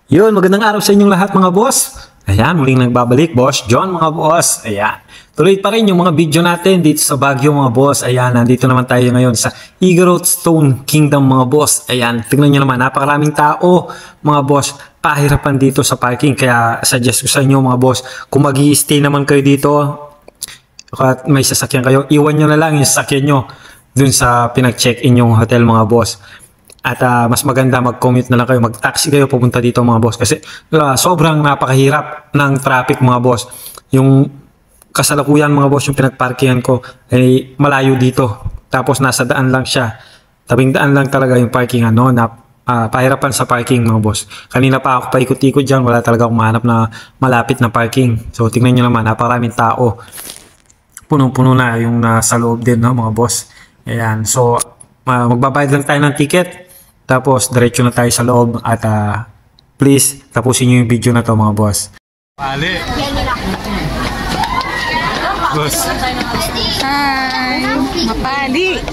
Yun, magandang araw sa inyong lahat mga boss. Ayan, muling nagbabalik, Boss John mga boss. Ayan, tuloy pa rin yung mga video natin dito sa Baguio mga boss. Ayan, nandito naman tayo ngayon sa Igorot Stone Kingdom mga boss. Ayan, tingnan nyo naman, napakaraming tao mga boss. Pahirapan dito sa parking, kaya suggest ko sa inyo mga boss, kung mag-i-stay naman kayo dito at may sasakyan kayo, iwan nyo na lang yung sasakyan nyo dun sa pinag-check-in yung hotel mga boss. At mas maganda mag-commute na lang kayo, mag-taxi kayo pupunta dito mga boss. Kasi sobrang napakahirap ng traffic mga boss. Yung kasalukuyan mga boss, yung pinagparkingan ko ay malayo dito. Tapos nasa daan lang siya. Tabing daan lang talaga yung parkingan, no? Pahirapan sa parking mga boss. Kanina pa ako paikot-ikot dyan, wala talaga akong mahanap na malapit na parking. So tingnan nyo naman, napakaraming tao. Punong-puno na yung nasa loob din, no, mga boss. Ayan, so magbabayad lang tayo ng ticket. Tapos, diretso na tayo sa loob at please, tapusin nyo yung video na to mga boss. Pali! Boss! Hi! Mapali!